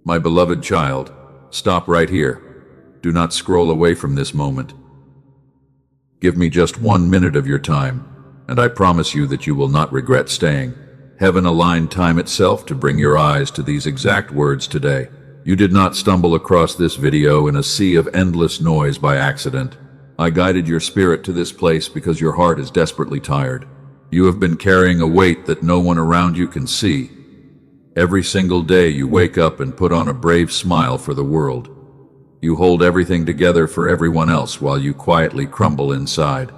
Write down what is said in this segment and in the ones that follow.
My beloved child, stop right here. Do not scroll away from this moment. Give me just 1 minute of your time, and I promise you that you will not regret staying. Heaven aligned time itself to bring your eyes to these exact words today. You did not stumble across this video in a sea of endless noise by accident. I guided your spirit to this place because your heart is desperately tired. You have been carrying a weight that no one around you can see. Every single day you wake up and put on a brave smile for the world. You hold everything together for everyone else while you quietly crumble inside.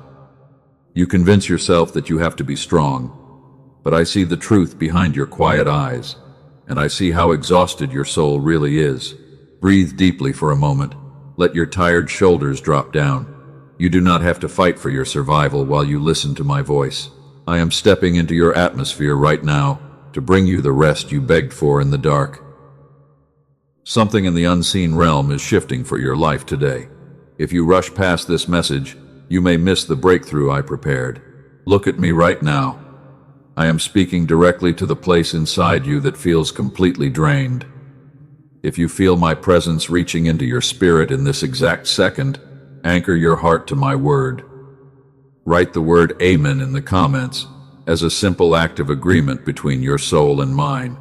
You convince yourself that you have to be strong, but I see the truth behind your quiet eyes, and I see how exhausted your soul really is. Breathe deeply for a moment. Let your tired shoulders drop down. You do not have to fight for your survival while you listen to my voice. I am stepping into your atmosphere right now to bring you the rest you begged for in the dark. Something in the unseen realm is shifting for your life today. If you rush past this message, you may miss the breakthrough I prepared. Look at me right now. I am speaking directly to the place inside you that feels completely drained. If you feel my presence reaching into your spirit in this exact second, anchor your heart to my word. Write the word Amen in the comments as a simple act of agreement between your soul and mine.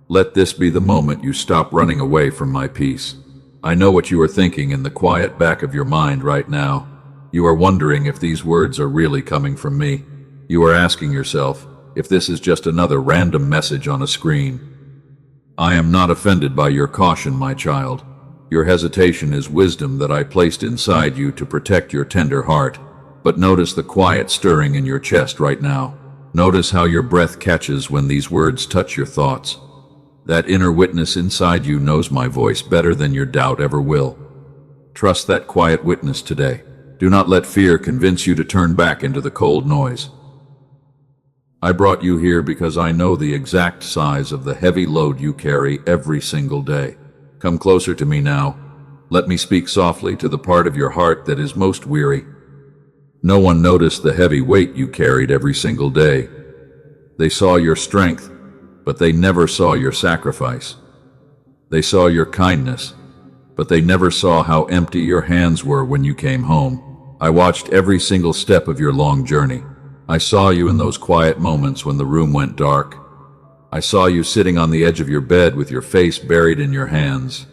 Let this be the moment you stop running away from my peace. I know what you are thinking in the quiet back of your mind right now. You are wondering if these words are really coming from me. You are asking yourself if this is just another random message on a screen. I am not offended by your caution, my child. Your hesitation is wisdom that I placed inside you to protect your tender heart. But notice the quiet stirring in your chest right now. Notice how your breath catches when these words touch your thoughts. That inner witness inside you knows my voice better than your doubt ever will. Trust that quiet witness today. Do not let fear convince you to turn back into the cold noise. I brought you here because I know the exact size of the heavy load you carry every single day. Come closer to me now. Let me speak softly to the part of your heart that is most weary. No one noticed the heavy weight you carried every single day. They saw your strength, but they never saw your sacrifice. They saw your kindness, but they never saw how empty your hands were when you came home. I watched every single step of your long journey. I saw you in those quiet moments when the room went dark. I saw you sitting on the edge of your bed with your face buried in your hands.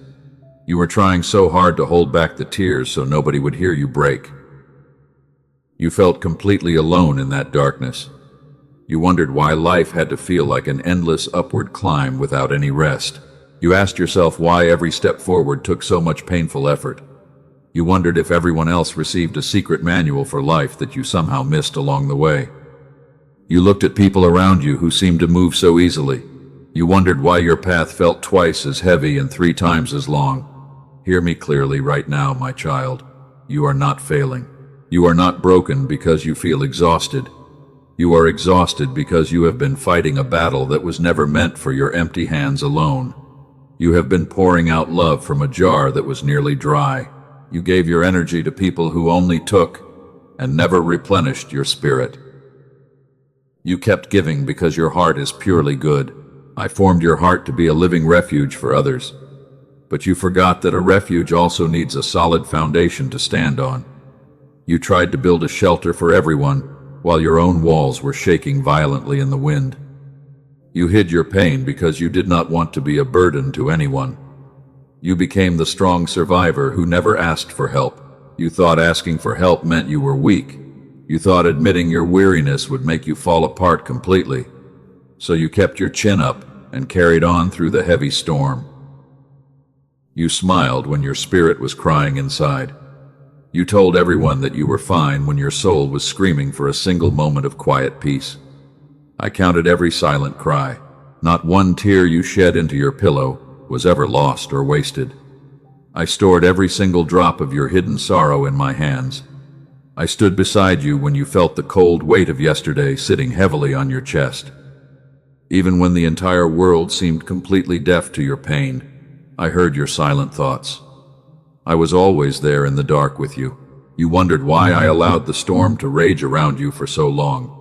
You were trying so hard to hold back the tears so nobody would hear you break. You felt completely alone in that darkness. You wondered why life had to feel like an endless upward climb without any rest. You asked yourself why every step forward took so much painful effort. You wondered if everyone else received a secret manual for life that you somehow missed along the way. You looked at people around you who seemed to move so easily. You wondered why your path felt twice as heavy and 3 times as long. Hear me clearly right now, my child. You are not failing. You are not broken because you feel exhausted. You are exhausted because you have been fighting a battle that was never meant for your empty hands alone. You have been pouring out love from a jar that was nearly dry. You gave your energy to people who only took and never replenished your spirit. You kept giving because your heart is purely good. I formed your heart to be a living refuge for others. But you forgot that a refuge also needs a solid foundation to stand on. You tried to build a shelter for everyone, while your own walls were shaking violently in the wind. You hid your pain because you did not want to be a burden to anyone. You became the strong survivor who never asked for help. You thought asking for help meant you were weak. You thought admitting your weariness would make you fall apart completely. So you kept your chin up and carried on through the heavy storm. You smiled when your spirit was crying inside. You told everyone that you were fine when your soul was screaming for a single moment of quiet peace. I counted every silent cry. Not one tear you shed into your pillow was ever lost or wasted. I stored every single drop of your hidden sorrow in my hands. I stood beside you when you felt the cold weight of yesterday sitting heavily on your chest. Even when the entire world seemed completely deaf to your pain, I heard your silent thoughts. I was always there in the dark with you. You wondered why I allowed the storm to rage around you for so long.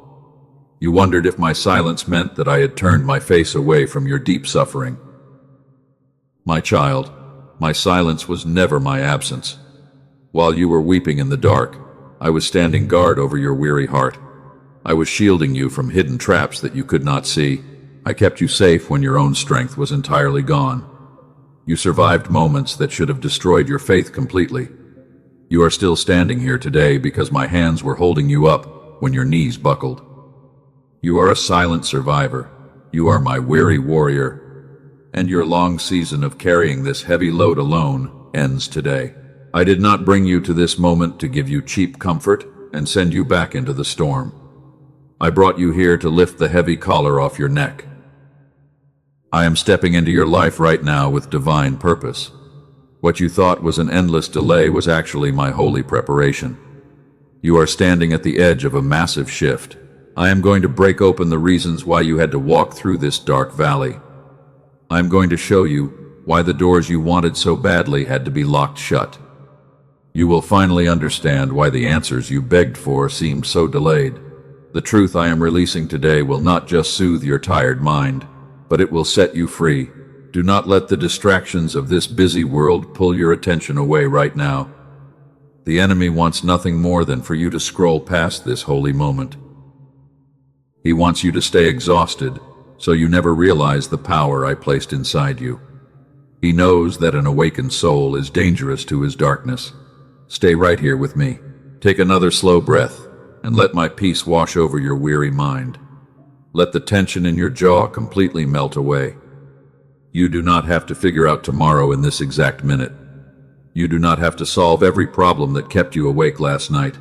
You wondered if my silence meant that I had turned my face away from your deep suffering. My child, my silence was never my absence. While you were weeping in the dark, I was standing guard over your weary heart. I was shielding you from hidden traps that you could not see. I kept you safe when your own strength was entirely gone. You survived moments that should have destroyed your faith completely. You are still standing here today because my hands were holding you up when your knees buckled. You are a silent survivor. You are my weary warrior. And your long season of carrying this heavy load alone ends today. I did not bring you to this moment to give you cheap comfort and send you back into the storm. I brought you here to lift the heavy collar off your neck. I am stepping into your life right now with divine purpose. What you thought was an endless delay was actually my holy preparation. You are standing at the edge of a massive shift. I am going to break open the reasons why you had to walk through this dark valley. I am going to show you why the doors you wanted so badly had to be locked shut. You will finally understand why the answers you begged for seemed so delayed. The truth I am releasing today will not just soothe your tired mind, but it will set you free. Do not let the distractions of this busy world pull your attention away right now. The enemy wants nothing more than for you to scroll past this holy moment. He wants you to stay exhausted, so you never realize the power I placed inside you. He knows that an awakened soul is dangerous to his darkness. Stay right here with me. Take another slow breath, and let my peace wash over your weary mind. Let the tension in your jaw completely melt away. You do not have to figure out tomorrow in this exact minute. You do not have to solve every problem that kept you awake last night.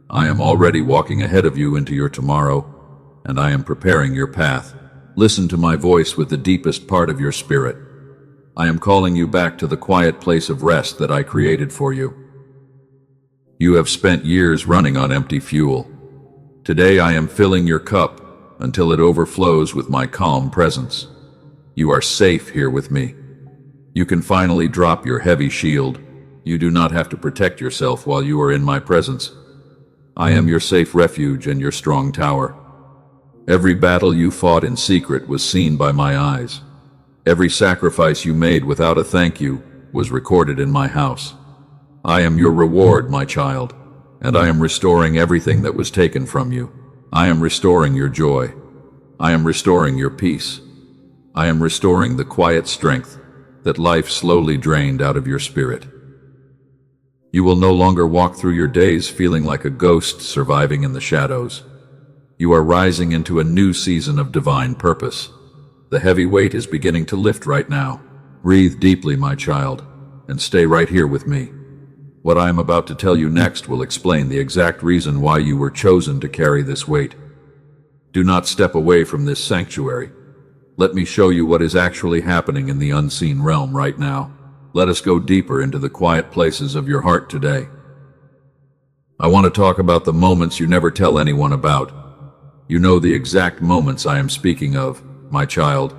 I am already walking ahead of you into your tomorrow, and I am preparing your path. Listen to my voice with the deepest part of your spirit. I am calling you back to the quiet place of rest that I created for you. You have spent years running on empty fuel. Today I am filling your cup until it overflows with my calm presence. You are safe here with me. You can finally drop your heavy shield. You do not have to protect yourself while you are in my presence. I am your safe refuge and your strong tower. Every battle you fought in secret was seen by my eyes. Every sacrifice you made without a thank you was recorded in my house. I am your reward, my child, and I am restoring everything that was taken from you. I am restoring your joy. I am restoring your peace. I am restoring the quiet strength that life slowly drained out of your spirit. You will no longer walk through your days feeling like a ghost surviving in the shadows. You are rising into a new season of divine purpose. The heavy weight is beginning to lift right now. Breathe deeply, my child, and stay right here with me. What I am about to tell you next will explain the exact reason why you were chosen to carry this weight. Do not step away from this sanctuary. Let me show you what is actually happening in the unseen realm right now. Let us go deeper into the quiet places of your heart today. I want to talk about the moments you never tell anyone about. You know the exact moments I am speaking of, my child.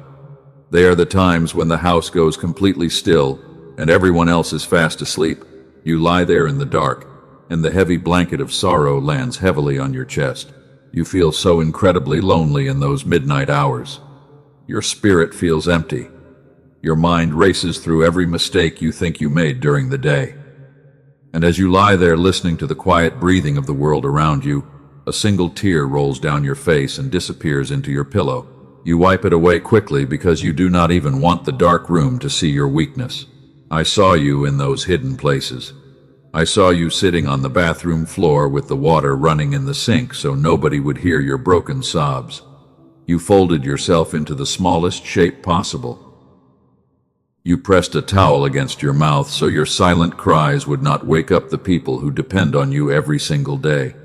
They are the times when the house goes completely still and everyone else is fast asleep. You lie there in the dark, and the heavy blanket of sorrow lands heavily on your chest. You feel so incredibly lonely in those midnight hours. Your spirit feels empty. Your mind races through every mistake you think you made during the day. And as you lie there listening to the quiet breathing of the world around you, a single tear rolls down your face and disappears into your pillow. You wipe it away quickly because you do not even want the dark room to see your weakness. I saw you in those hidden places. I saw you sitting on the bathroom floor with the water running in the sink so nobody would hear your broken sobs. You folded yourself into the smallest shape possible. You pressed a towel against your mouth so your silent cries would not wake up the people who depend on you every single day.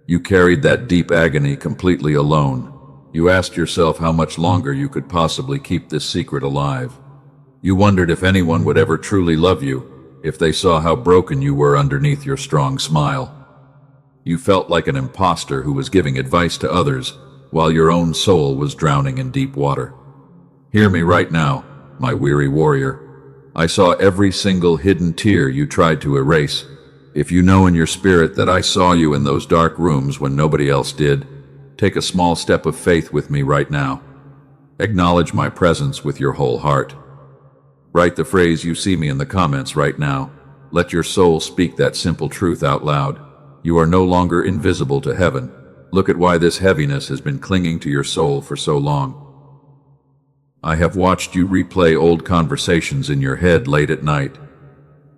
You carried that deep agony completely alone. You asked yourself how much longer you could possibly keep this secret alive. You wondered if anyone would ever truly love you, if they saw how broken you were underneath your strong smile. You felt like an imposter who was giving advice to others, while your own soul was drowning in deep water. Hear me right now, my weary warrior. I saw every single hidden tear you tried to erase. If you know in your spirit that I saw you in those dark rooms when nobody else did, take a small step of faith with me right now. Acknowledge my presence with your whole heart. Write the phrase you see me in the comments right now. Let your soul speak that simple truth out loud. You are no longer invisible to heaven. Look at why this heaviness has been clinging to your soul for so long. I have watched you replay old conversations in your head late at night.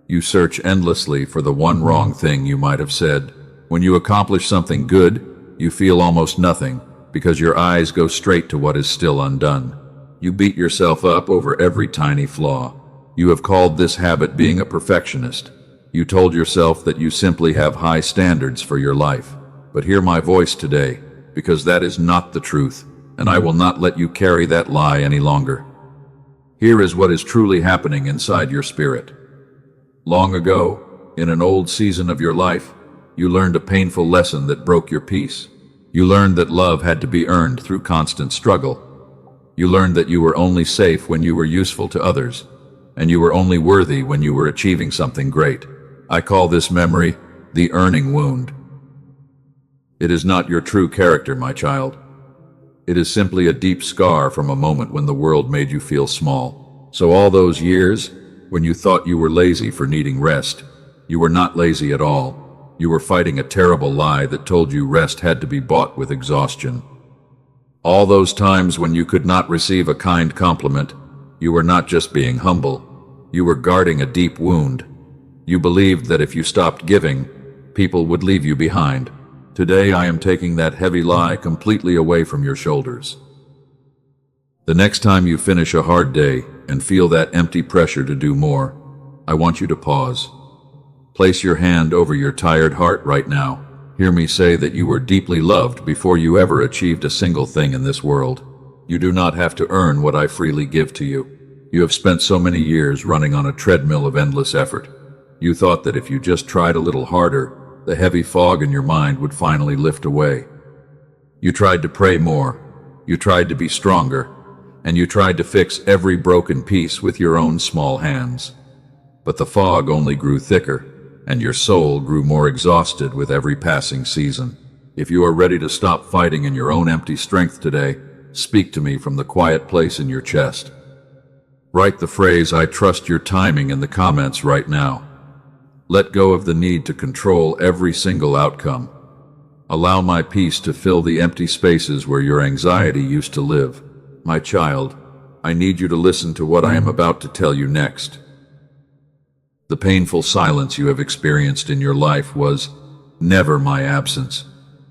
You search endlessly for the one wrong thing you might have said. When you accomplish something good, you feel almost nothing because your eyes go straight to what is still undone. You beat yourself up over every tiny flaw. You have called this habit being a perfectionist. You told yourself that you simply have high standards for your life. But hear my voice today, because that is not the truth, and I will not let you carry that lie any longer. Here is what is truly happening inside your spirit. Long ago, in an old season of your life, you learned a painful lesson that broke your peace. You learned that love had to be earned through constant struggle. You learned that you were only safe when you were useful to others, and you were only worthy when you were achieving something great. I call this memory the earning wound. It is not your true character, my child. It is simply a deep scar from a moment when the world made you feel small. So all those years, when you thought you were lazy for needing rest, you were not lazy at all. You were fighting a terrible lie that told you rest had to be bought with exhaustion. All those times when you could not receive a kind compliment, you were not just being humble. You were guarding a deep wound. You believed that if you stopped giving, people would leave you behind. Today I am taking that heavy lie completely away from your shoulders. The next time you finish a hard day and feel that empty pressure to do more, I want you to pause. Place your hand over your tired heart right now. Hear me say that you were deeply loved before you ever achieved a single thing in this world. You do not have to earn what I freely give to you. You have spent so many years running on a treadmill of endless effort. You thought that if you just tried a little harder, the heavy fog in your mind would finally lift away. You tried to pray more. You tried to be stronger. And you tried to fix every broken piece with your own small hands. But the fog only grew thicker, and your soul grew more exhausted with every passing season. If you are ready to stop fighting in your own empty strength today, speak to me from the quiet place in your chest. Write the phrase, "I trust your timing," in the comments right now. Let go of the need to control every single outcome. Allow my peace to fill the empty spaces where your anxiety used to live. My child, I need you to listen to what I am about to tell you next. The painful silence you have experienced in your life was never my absence.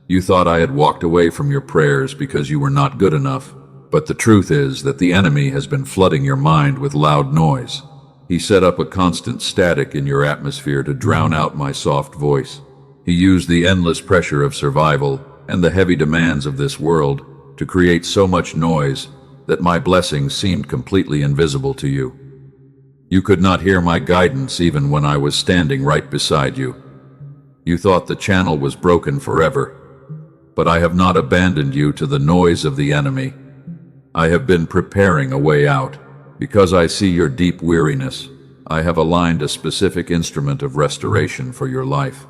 You thought I had walked away from your prayers because you were not good enough. But the truth is that the enemy has been flooding your mind with loud noise. He set up a constant static in your atmosphere to drown out my soft voice. He used the endless pressure of survival and the heavy demands of this world to create so much noise that my blessings seemed completely invisible to you. You could not hear my guidance even when I was standing right beside you. You thought the channel was broken forever. But I have not abandoned you to the noise of the enemy. I have been preparing a way out. Because I see your deep weariness, I have aligned a specific instrument of restoration for your life.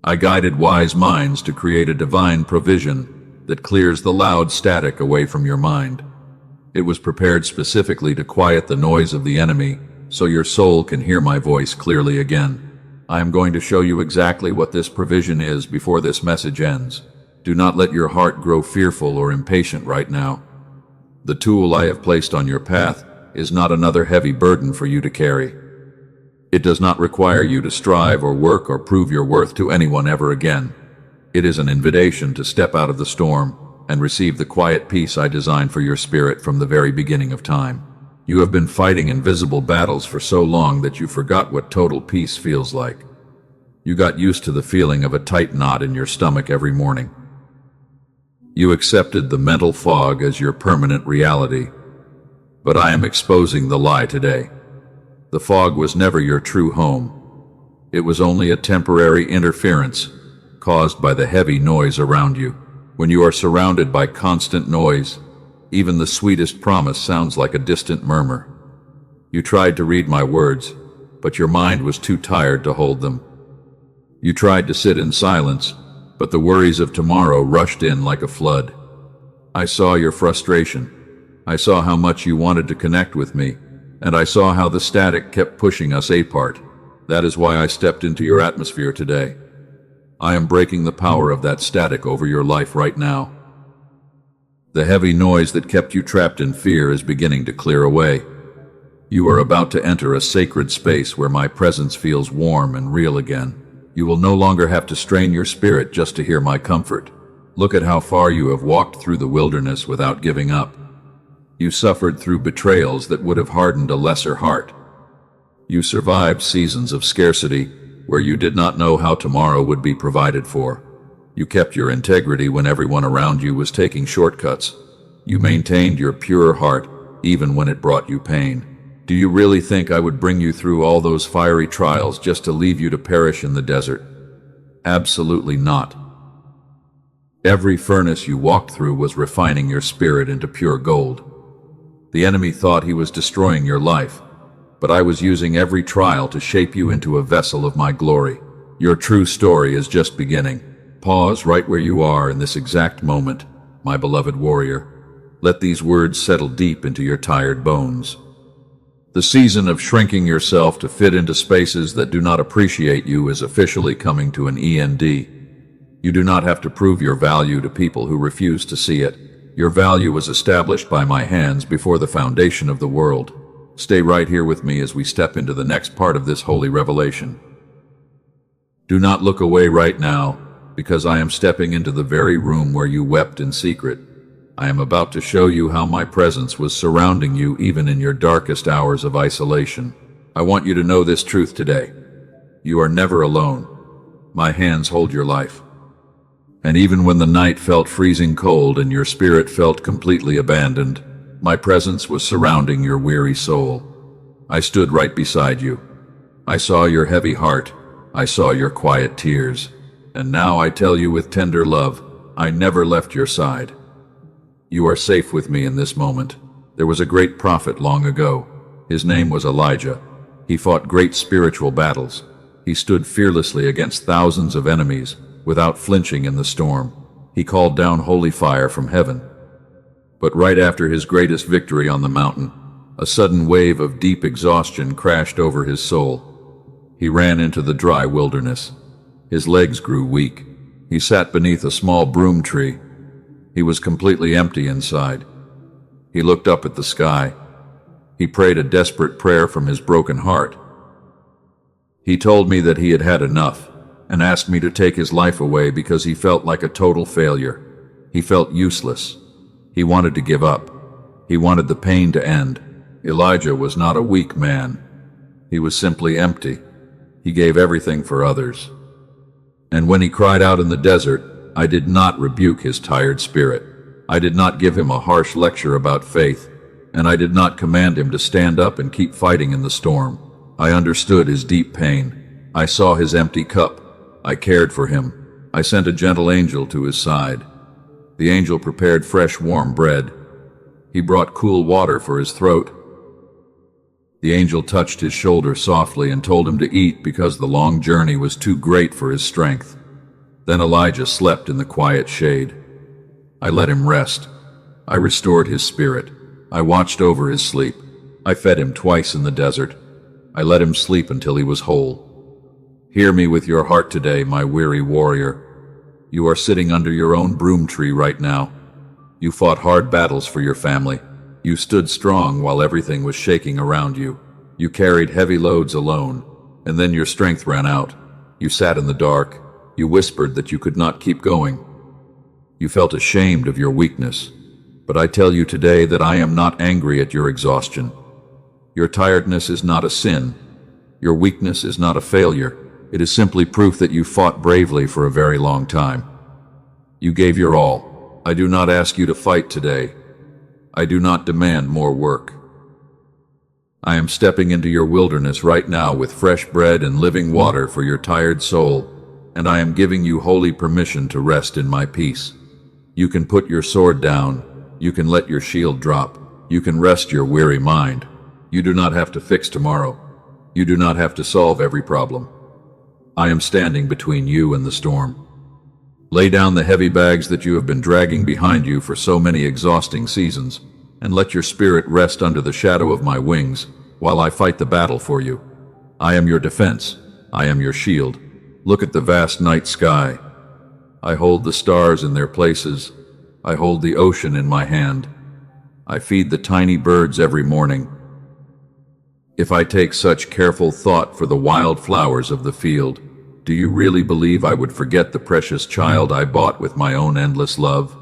I guided wise minds to create a divine provision that clears the loud static away from your mind. It was prepared specifically to quiet the noise of the enemy, so your soul can hear my voice clearly again. I am going to show you exactly what this provision is before this message ends. Do not let your heart grow fearful or impatient right now. The tool I have placed on your path is not another heavy burden for you to carry. It does not require you to strive or work or prove your worth to anyone ever again. It is an invitation to step out of the storm and receive the quiet peace I designed for your spirit from the very beginning of time. You have been fighting invisible battles for so long that you forgot what total peace feels like. You got used to the feeling of a tight knot in your stomach every morning. You accepted the mental fog as your permanent reality. But I am exposing the lie today. The fog was never your true home. It was only a temporary interference caused by the heavy noise around you. When you are surrounded by constant noise, even the sweetest promise sounds like a distant murmur. You tried to read my words, but your mind was too tired to hold them. You tried to sit in silence, but the worries of tomorrow rushed in like a flood. I saw your frustration. I saw how much you wanted to connect with me, and I saw how the static kept pushing us apart. That is why I stepped into your atmosphere today. I am breaking the power of that static over your life right now. The heavy noise that kept you trapped in fear is beginning to clear away. You are about to enter a sacred space where my presence feels warm and real again. You will no longer have to strain your spirit just to hear my comfort. Look at how far you have walked through the wilderness without giving up. You suffered through betrayals that would have hardened a lesser heart. You survived seasons of scarcity where you did not know how tomorrow would be provided for. You kept your integrity when everyone around you was taking shortcuts. You maintained your pure heart even when it brought you pain. Do you really think I would bring you through all those fiery trials just to leave you to perish in the desert? Absolutely not. Every furnace you walked through was refining your spirit into pure gold. The enemy thought he was destroying your life, but I was using every trial to shape you into a vessel of my glory. Your true story is just beginning. Pause right where you are in this exact moment, my beloved warrior. Let these words settle deep into your tired bones. The season of shrinking yourself to fit into spaces that do not appreciate you is officially coming to an end. You do not have to prove your value to people who refuse to see it. Your value was established by my hands before the foundation of the world. Stay right here with me as we step into the next part of this holy revelation. Do not look away right now, because I am stepping into the very room where you wept in secret. I am about to show you how my presence was surrounding you even in your darkest hours of isolation. I want you to know this truth today. You are never alone. My hands hold your life. And even when the night felt freezing cold and your spirit felt completely abandoned, my presence was surrounding your weary soul. I stood right beside you. I saw your heavy heart. I saw your quiet tears. And now I tell you with tender love, I never left your side. You are safe with me in this moment. There was a great prophet long ago. His name was Elijah. He fought great spiritual battles. He stood fearlessly against thousands of enemies, without flinching in the storm. He called down holy fire from heaven. But right after his greatest victory on the mountain, a sudden wave of deep exhaustion crashed over his soul. He ran into the dry wilderness. His legs grew weak. He sat beneath a small broom tree. He was completely empty inside. He looked up at the sky. He prayed a desperate prayer from his broken heart. He told me that he had had enough and asked me to take his life away because he felt like a total failure. He felt useless. He wanted to give up. He wanted the pain to end. Elijah was not a weak man. He was simply empty. He gave everything for others. And when he cried out in the desert, I did not rebuke his tired spirit. I did not give him a harsh lecture about faith, and I did not command him to stand up and keep fighting in the storm. I understood his deep pain. I saw his empty cup. I cared for him. I sent a gentle angel to his side. The angel prepared fresh, warm bread. He brought cool water for his throat. The angel touched his shoulder softly and told him to eat because the long journey was too great for his strength. Then Elijah slept in the quiet shade. I let him rest. I restored his spirit. I watched over his sleep. I fed him twice in the desert. I let him sleep until he was whole. Hear me with your heart today, my weary warrior. You are sitting under your own broom tree right now. You fought hard battles for your family. You stood strong while everything was shaking around you. You carried heavy loads alone, and then your strength ran out. You sat in the dark. You whispered that you could not keep going. You felt ashamed of your weakness. But I tell you today that I am not angry at your exhaustion. Your tiredness is not a sin. Your weakness is not a failure. It is simply proof that you fought bravely for a very long time. You gave your all. I do not ask you to fight today. I do not demand more work. I am stepping into your wilderness right now with fresh bread and living water for your tired soul, and I am giving you holy permission to rest in my peace. You can put your sword down. You can let your shield drop. You can rest your weary mind. You do not have to fix tomorrow. You do not have to solve every problem. I am standing between you and the storm. Lay down the heavy bags that you have been dragging behind you for so many exhausting seasons, and let your spirit rest under the shadow of my wings while I fight the battle for you. I am your defense. I am your shield. Look at the vast night sky. I hold the stars in their places. I hold the ocean in my hand. I feed the tiny birds every morning. If I take such careful thought for the wild flowers of the field, do you really believe I would forget the precious child I bought with my own endless love?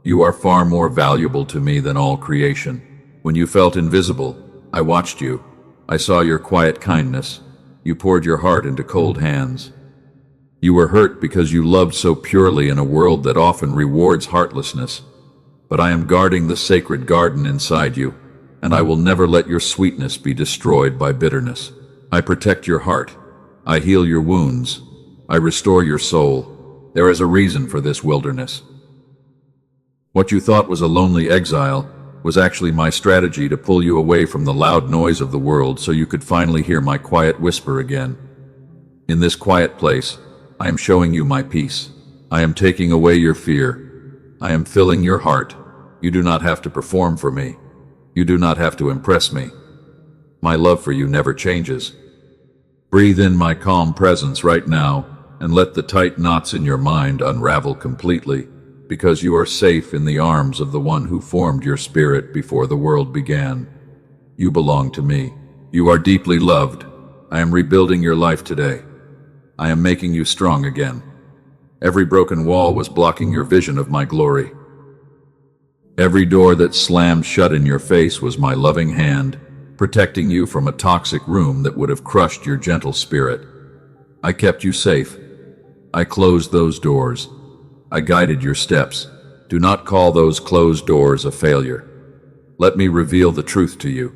You are far more valuable to me than all creation. When you felt invisible, I watched you. I saw your quiet kindness. You poured your heart into cold hands. You were hurt because you loved so purely in a world that often rewards heartlessness. But I am guarding the sacred garden inside you, and I will never let your sweetness be destroyed by bitterness. I protect your heart. I heal your wounds. I restore your soul. There is a reason for this wilderness. What you thought was a lonely exile was actually my strategy to pull you away from the loud noise of the world so you could finally hear my quiet whisper again. In this quiet place, I am showing you my peace. I am taking away your fear. I am filling your heart. You do not have to perform for me. You do not have to impress me. My love for you never changes. Breathe in my calm presence right now and let the tight knots in your mind unravel completely, because you are safe in the arms of the one who formed your spirit before the world began. You belong to me. You are deeply loved. I am rebuilding your life today. I am making you strong again. Every broken wall was blocking your vision of my glory. Every door that slammed shut in your face was my loving hand, protecting you from a toxic room that would have crushed your gentle spirit. I kept you safe. I closed those doors. I guided your steps. Do not call those closed doors a failure. Let me reveal the truth to you.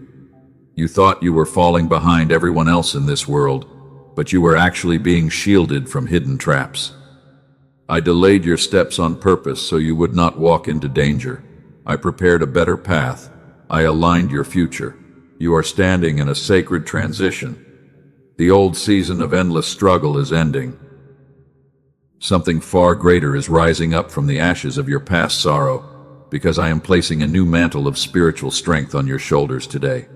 You thought you were falling behind everyone else in this world, but you were actually being shielded from hidden traps. I delayed your steps on purpose so you would not walk into danger. I prepared a better path. I aligned your future. You are standing in a sacred transition. The old season of endless struggle is ending. Something far greater is rising up from the ashes of your past sorrow, because I am placing a new mantle of spiritual strength on your shoulders today.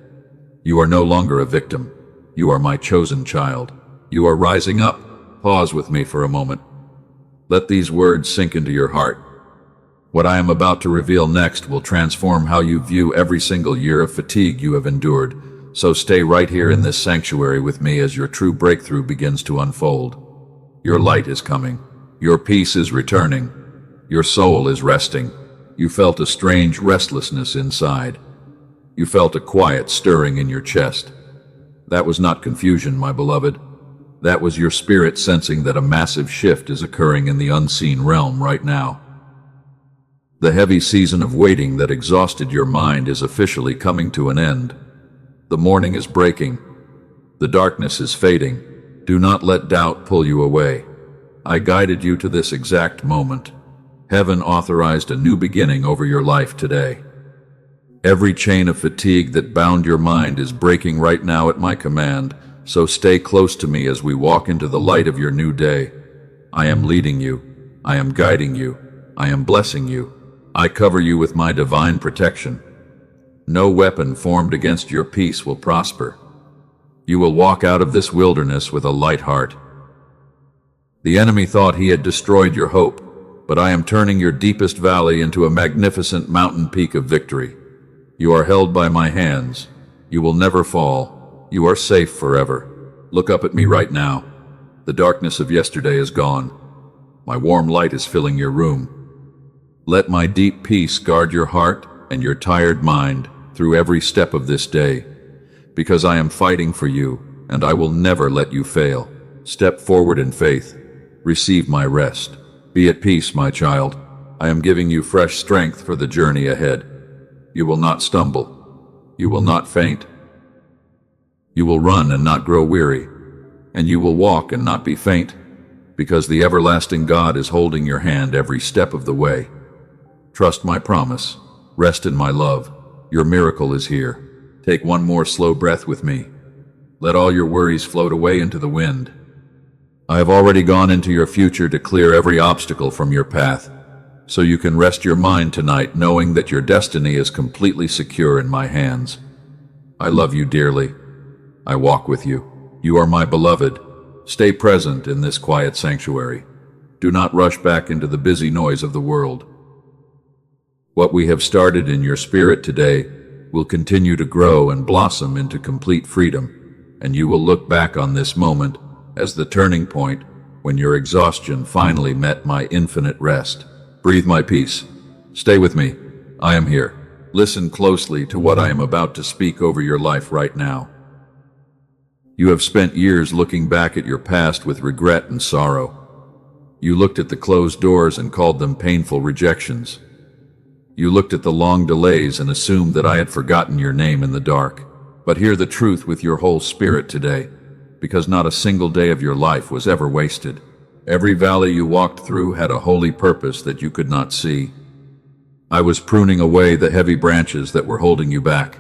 You are no longer a victim. You are my chosen child. You are rising up. Pause with me for a moment. Let these words sink into your heart. What I am about to reveal next will transform how you view every single year of fatigue you have endured, so stay right here in this sanctuary with me as your true breakthrough begins to unfold. Your light is coming. Your peace is returning. Your soul is resting. You felt a strange restlessness inside. You felt a quiet stirring in your chest. That was not confusion, my beloved. That was your spirit sensing that a massive shift is occurring in the unseen realm right now. The heavy season of waiting that exhausted your mind is officially coming to an end. The morning is breaking. The darkness is fading. Do not let doubt pull you away. I guided you to this exact moment. Heaven authorized a new beginning over your life today. Every chain of fatigue that bound your mind is breaking right now at my command, so stay close to me as we walk into the light of your new day. I am leading you. I am guiding you. I am blessing you. I cover you with my divine protection. No weapon formed against your peace will prosper. You will walk out of this wilderness with a light heart. The enemy thought he had destroyed your hope, but I am turning your deepest valley into a magnificent mountain peak of victory. You are held by my hands. You will never fall. You are safe forever. Look up at me right now. The darkness of yesterday is gone. My warm light is filling your room. Let my deep peace guard your heart and your tired mind through every step of this day, because I am fighting for you, and I will never let you fail. Step forward in faith. Receive my rest. Be at peace, my child. I am giving you fresh strength for the journey ahead. You will not stumble. You will not faint. You will run and not grow weary, and you will walk and not be faint, because the everlasting God is holding your hand every step of the way. Trust my promise. Rest in my love. Your miracle is here. Take one more slow breath with me. Let all your worries float away into the wind. I have already gone into your future to clear every obstacle from your path, so you can rest your mind tonight knowing that your destiny is completely secure in my hands. I love you dearly. I walk with you. You are my beloved. Stay present in this quiet sanctuary. Do not rush back into the busy noise of the world. What we have started in your spirit today will continue to grow and blossom into complete freedom, and you will look back on this moment as the turning point when your exhaustion finally met my infinite rest. Breathe my peace. Stay with me. I am here. Listen closely to what I am about to speak over your life right now. You have spent years looking back at your past with regret and sorrow. You looked at the closed doors and called them painful rejections. You looked at the long delays and assumed that I had forgotten your name in the dark. But hear the truth with your whole spirit today, because not a single day of your life was ever wasted. Every valley you walked through had a holy purpose that you could not see. I was pruning away the heavy branches that were holding you back.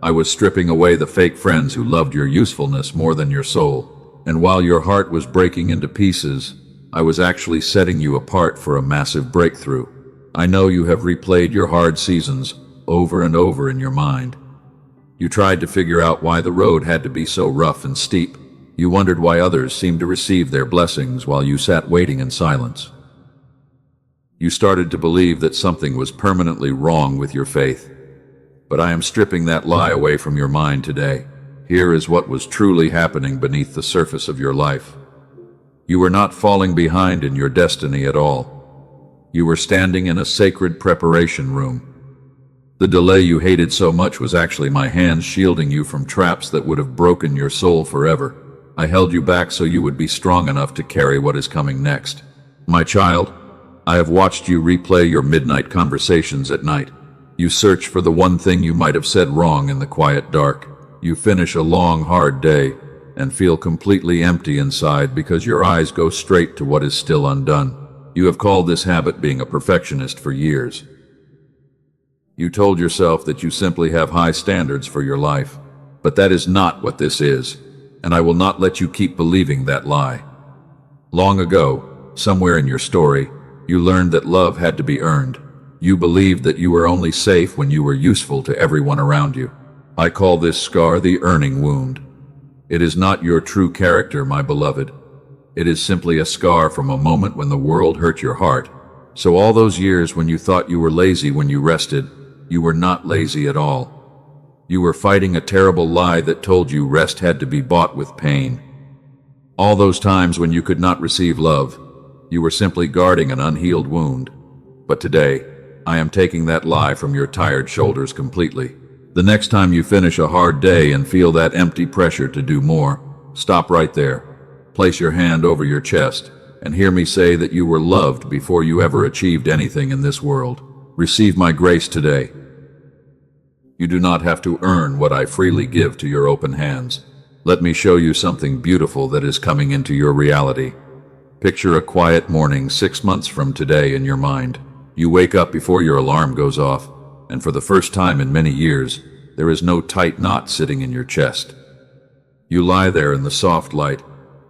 I was stripping away the fake friends who loved your usefulness more than your soul. And while your heart was breaking into pieces, I was actually setting you apart for a massive breakthrough. I know you have replayed your hard seasons over and over in your mind. You tried to figure out why the road had to be so rough and steep. You wondered why others seemed to receive their blessings while you sat waiting in silence. You started to believe that something was permanently wrong with your faith. But I am stripping that lie away from your mind today. Here is what was truly happening beneath the surface of your life. You were not falling behind in your destiny at all. You were standing in a sacred preparation room. The delay you hated so much was actually my hands shielding you from traps that would have broken your soul forever. I held you back so you would be strong enough to carry what is coming next. My child, I have watched you replay your midnight conversations at night. You search for the one thing you might have said wrong in the quiet dark. You finish a long, hard day and feel completely empty inside because your eyes go straight to what is still undone. You have called this habit being a perfectionist for years. You told yourself that you simply have high standards for your life. But that is not what this is, and I will not let you keep believing that lie. Long ago, somewhere in your story, you learned that love had to be earned. You believed that you were only safe when you were useful to everyone around you. I call this scar the earning wound. It is not your true character, my beloved. It is simply a scar from a moment when the world hurt your heart. So all those years when you thought you were lazy when you rested, you were not lazy at all. You were fighting a terrible lie that told you rest had to be bought with pain. All those times when you could not receive love, you were simply guarding an unhealed wound. But today, I am taking that lie from your tired shoulders completely. The next time you finish a hard day and feel that empty pressure to do more, stop right there. Place your hand over your chest and hear me say that you were loved before you ever achieved anything in this world. Receive my grace today. You do not have to earn what I freely give to your open hands. Let me show you something beautiful that is coming into your reality. Picture a quiet morning 6 months from today in your mind. You wake up before your alarm goes off, and for the first time in many years, there is no tight knot sitting in your chest. You lie there in the soft light,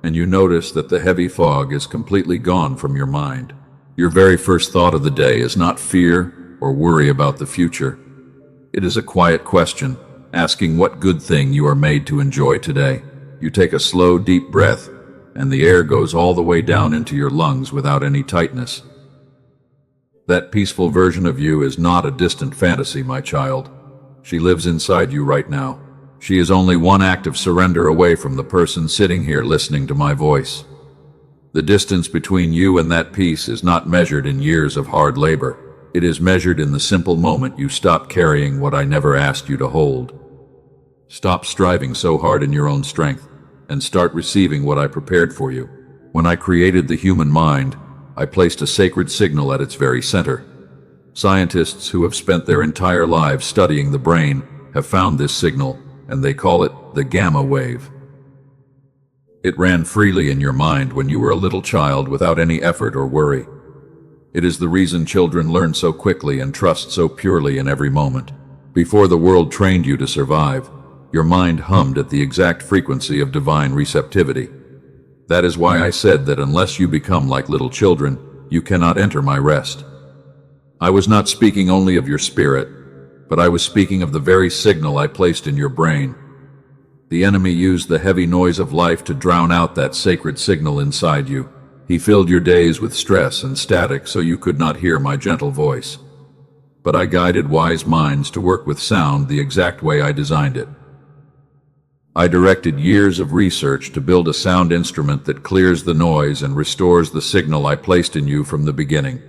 and you notice that the heavy fog is completely gone from your mind. Your very first thought of the day is not fear or worry about the future. It is a quiet question, asking what good thing you are made to enjoy today. You take a slow, deep breath, and the air goes all the way down into your lungs without any tightness. That peaceful version of you is not a distant fantasy, my child. She lives inside you right now. She is only one act of surrender away from the person sitting here listening to my voice. The distance between you and that peace is not measured in years of hard labor. It is measured in the simple moment you stop carrying what I never asked you to hold. Stop striving so hard in your own strength and start receiving what I prepared for you. When I created the human mind, I placed a sacred signal at its very center. Scientists who have spent their entire lives studying the brain have found this signal, and they call it the gamma wave. It ran freely in your mind when you were a little child without any effort or worry. It is the reason children learn so quickly and trust so purely in every moment. Before the world trained you to survive, your mind hummed at the exact frequency of divine receptivity. That is why I said that unless you become like little children, you cannot enter my rest. I was not speaking only of your spirit. but I was speaking of the very signal I placed in your brain. The enemy used the heavy noise of life to drown out that sacred signal inside you. He filled your days with stress and static so you could not hear my gentle voice. But I guided wise minds to work with sound the exact way I designed it. I directed years of research to build a sound instrument that clears the noise and restores the signal I placed in you from the beginning.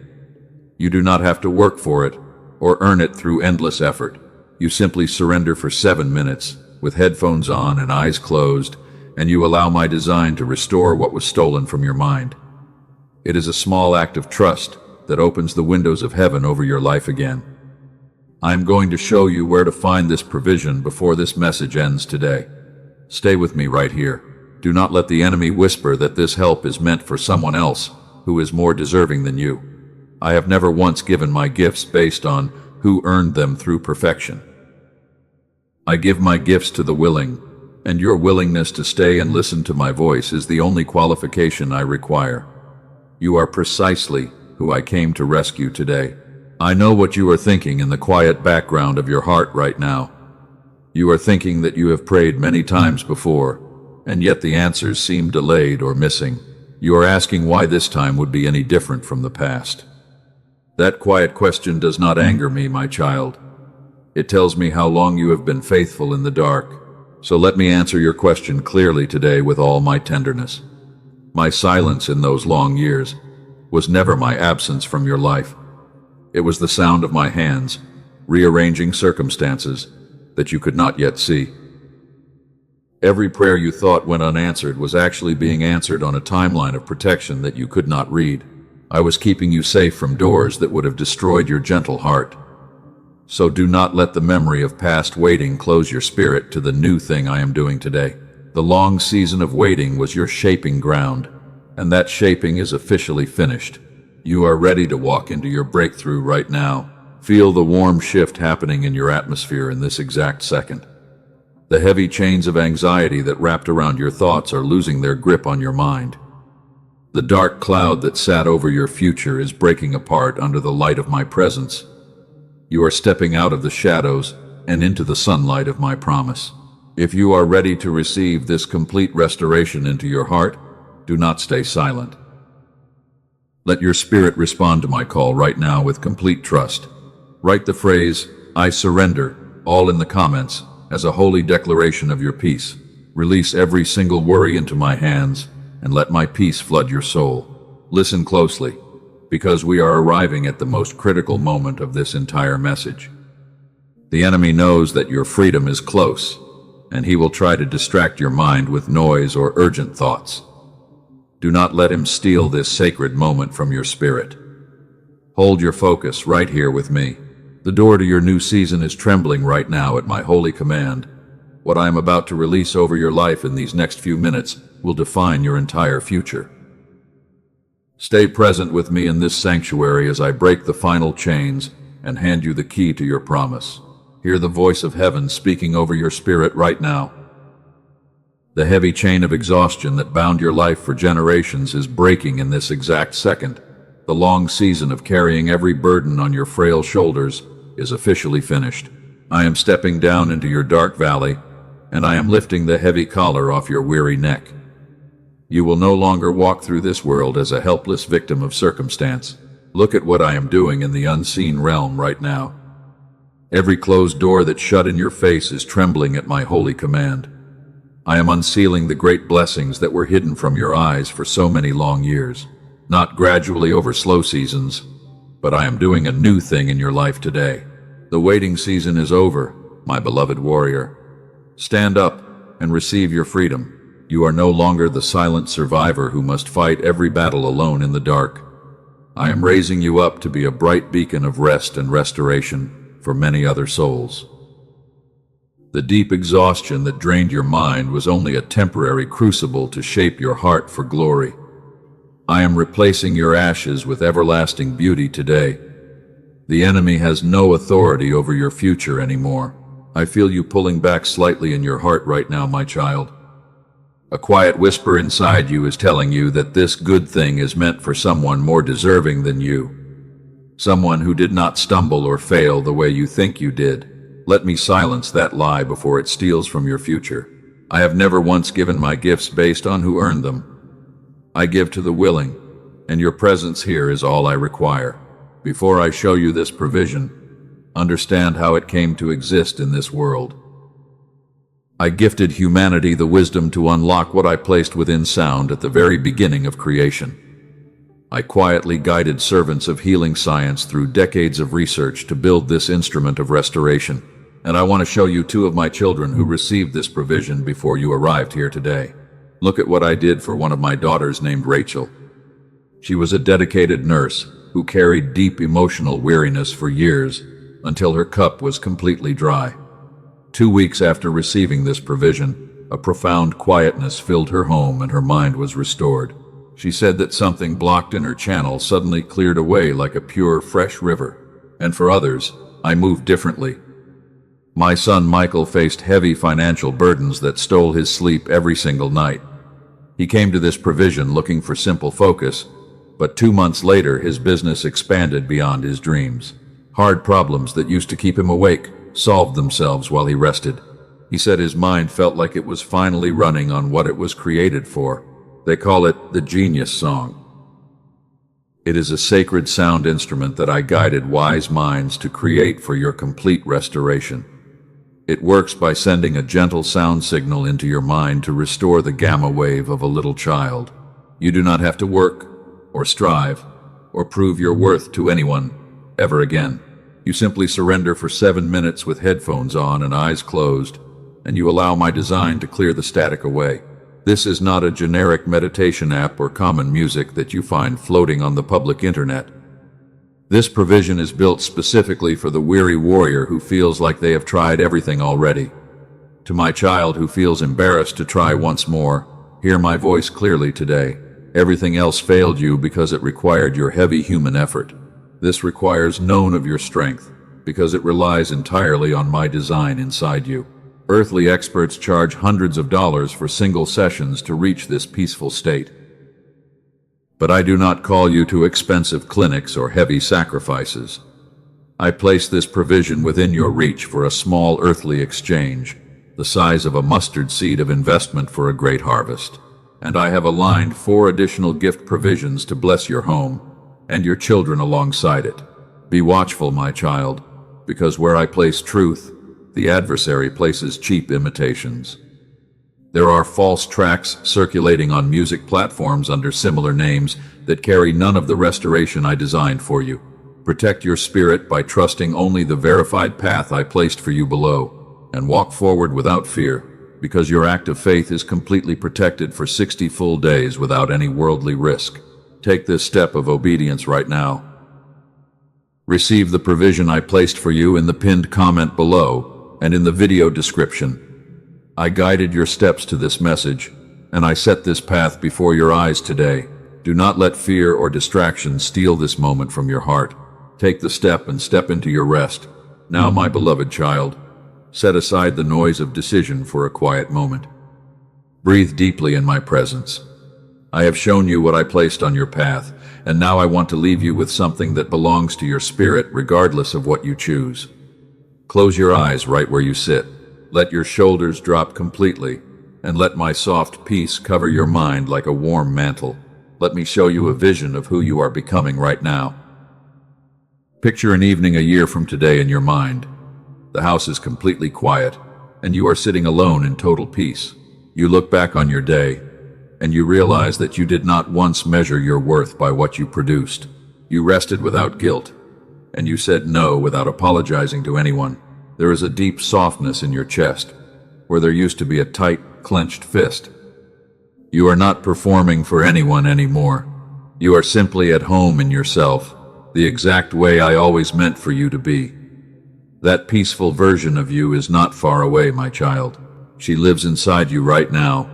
You do not have to work for it or earn it through endless effort. You simply surrender for 7 minutes, with headphones on and eyes closed, and you allow my design to restore what was stolen from your mind. It is a small act of trust that opens the windows of heaven over your life again. I am going to show you where to find this provision before this message ends today. Stay with me right here. Do not let the enemy whisper that this help is meant for someone else who is more deserving than you. I have never once given my gifts based on who earned them through perfection. I give my gifts to the willing, and your willingness to stay and listen to my voice is the only qualification I require. You are precisely who I came to rescue today. I know what you are thinking in the quiet background of your heart right now. You are thinking that you have prayed many times before, and yet the answers seem delayed or missing. You are asking why this time would be any different from the past. That quiet question does not anger me, my child. It tells me how long you have been faithful in the dark. So let me answer your question clearly today with all my tenderness. My silence in those long years was never my absence from your life. It was the sound of my hands, rearranging circumstances that you could not yet see. Every prayer you thought went unanswered was actually being answered on a timeline of protection that you could not read. I was keeping you safe from doors that would have destroyed your gentle heart. So do not let the memory of past waiting close your spirit to the new thing I am doing today. The long season of waiting was your shaping ground, and that shaping is officially finished. You are ready to walk into your breakthrough right now. Feel the warm shift happening in your atmosphere in this exact second. The heavy chains of anxiety that wrapped around your thoughts are losing their grip on your mind. The dark cloud that sat over your future is breaking apart under the light of my presence. You are stepping out of the shadows and into the sunlight of my promise. If you are ready to receive this complete restoration into your heart, do not stay silent. Let your spirit respond to my call right now with complete trust. Write the phrase, "I surrender," all in the comments, as a holy declaration of your peace. Release every single worry into my hands, and let my peace flood your soul. Listen closely, because we are arriving at the most critical moment of this entire message. The enemy knows that your freedom is close, and he will try to distract your mind with noise or urgent thoughts. Do not let him steal this sacred moment from your spirit. Hold your focus right here with me. The door to your new season is trembling right now at my holy command. What I am about to release over your life in these next few minutes will define your entire future. Stay present with me in this sanctuary as I break the final chains and hand you the key to your promise. Hear the voice of heaven speaking over your spirit right now. The heavy chain of exhaustion that bound your life for generations is breaking in this exact second. The long season of carrying every burden on your frail shoulders is officially finished. I am stepping down into your dark valley, and I am lifting the heavy collar off your weary neck. You will no longer walk through this world as a helpless victim of circumstance. Look at what I am doing in the unseen realm right now. Every closed door that shut in your face is trembling at my holy command. I am unsealing the great blessings that were hidden from your eyes for so many long years. Not gradually over slow seasons, but I am doing a new thing in your life today. The waiting season is over, my beloved warrior. Stand up and receive your freedom. You are no longer the silent survivor who must fight every battle alone in the dark. I am raising you up to be a bright beacon of rest and restoration for many other souls. The deep exhaustion that drained your mind was only a temporary crucible to shape your heart for glory. I am replacing your ashes with everlasting beauty today. The enemy has no authority over your future anymore. I feel you pulling back slightly in your heart right now, my child. A quiet whisper inside you is telling you that this good thing is meant for someone more deserving than you. Someone who did not stumble or fail the way you think you did. Let me silence that lie before it steals from your future. I have never once given my gifts based on who earned them. I give to the willing, and your presence here is all I require. Before I show you this provision, understand how it came to exist in this world. I gifted humanity the wisdom to unlock what I placed within sound at the very beginning of creation. I quietly guided servants of healing science through decades of research to build this instrument of restoration. And I want to show you two of my children who received this provision before you arrived here today. Look at what I did for one of my daughters named Rachel. She was a dedicated nurse who carried deep emotional weariness for years until her cup was completely dry. 2 weeks after receiving this provision, a profound quietness filled her home and her mind was restored. She said that something blocked in her channel suddenly cleared away like a pure, fresh river. And for others, I moved differently. My son Michael faced heavy financial burdens that stole his sleep every single night. He came to this provision looking for simple focus, but 2 months later his business expanded beyond his dreams. Hard problems that used to keep him awake solved themselves while he rested. He said his mind felt like it was finally running on what it was created for. They call it the Genius Song. It is a sacred sound instrument that I guided wise minds to create for your complete restoration. It works by sending a gentle sound signal into your mind to restore the gamma wave of a little child. You do not have to work, or strive, or prove your worth to anyone, ever again. You simply surrender for 7 minutes with headphones on and eyes closed, and you allow my design to clear the static away. This is not a generic meditation app or common music that you find floating on the public internet. This provision is built specifically for the weary warrior who feels like they have tried everything already. To my child who feels embarrassed to try once more, hear my voice clearly today. Everything else failed you because it required your heavy human effort. This requires none of your strength, because it relies entirely on my design inside you. Earthly experts charge hundreds of dollars for single sessions to reach this peaceful state. But I do not call you to expensive clinics or heavy sacrifices. I place this provision within your reach for a small earthly exchange, the size of a mustard seed of investment for a great harvest. And I have aligned 4 additional gift provisions to bless your home and your children alongside it. Be watchful, my child, because where I place truth, the adversary places cheap imitations. There are false tracks circulating on music platforms under similar names that carry none of the restoration I designed for you. Protect your spirit by trusting only the verified path I placed for you below, and walk forward without fear, because your act of faith is completely protected for 60 full days without any worldly risk. Take this step of obedience right now. Receive the provision I placed for you in the pinned comment below and in the video description. I guided your steps to this message, and I set this path before your eyes today. Do not let fear or distraction steal this moment from your heart. Take the step and step into your rest. Now, my beloved child, set aside the noise of decision for a quiet moment. Breathe deeply in my presence. I have shown you what I placed on your path, and now I want to leave you with something that belongs to your spirit regardless of what you choose. Close your eyes right where you sit. Let your shoulders drop completely, and let my soft peace cover your mind like a warm mantle. Let me show you a vision of who you are becoming right now. Picture an evening a year from today in your mind. The house is completely quiet, and you are sitting alone in total peace. You look back on your day, and you realize that you did not once measure your worth by what you produced. You rested without guilt, and you said no without apologizing to anyone. There is a deep softness in your chest, where there used to be a tight, clenched fist. You are not performing for anyone anymore. You are simply at home in yourself, the exact way I always meant for you to be. That peaceful version of you is not far away, my child. She lives inside you right now,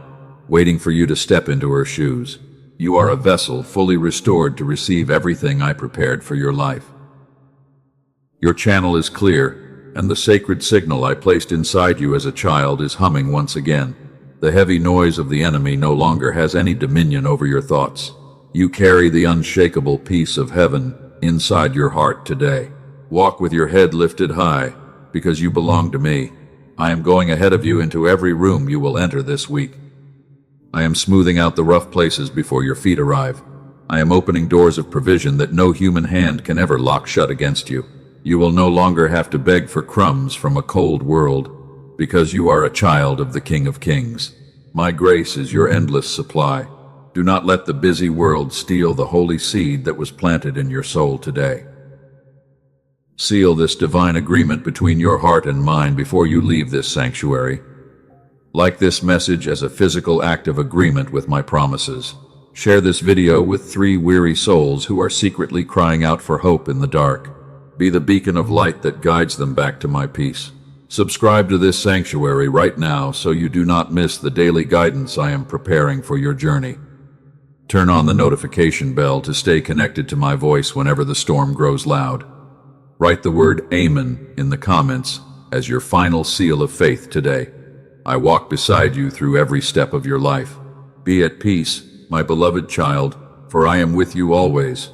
waiting for you to step into her shoes. You are a vessel fully restored to receive everything I prepared for your life. Your channel is clear, and the sacred signal I placed inside you as a child is humming once again. The heavy noise of the enemy no longer has any dominion over your thoughts. You carry the unshakable peace of heaven inside your heart today. Walk with your head lifted high, because you belong to me. I am going ahead of you into every room you will enter this week. I am smoothing out the rough places before your feet arrive. I am opening doors of provision that no human hand can ever lock shut against you. You will no longer have to beg for crumbs from a cold world, because you are a child of the King of Kings. My grace is your endless supply. Do not let the busy world steal the holy seed that was planted in your soul today. Seal this divine agreement between your heart and mine before you leave this sanctuary. Like this message as a physical act of agreement with my promises. Share this video with 3 weary souls who are secretly crying out for hope in the dark. Be the beacon of light that guides them back to my peace. Subscribe to this sanctuary right now so you do not miss the daily guidance I am preparing for your journey. Turn on the notification bell to stay connected to my voice whenever the storm grows loud. Write the word Amen in the comments as your final seal of faith today. I walk beside you through every step of your life. Be at peace, my beloved child, for I am with you always.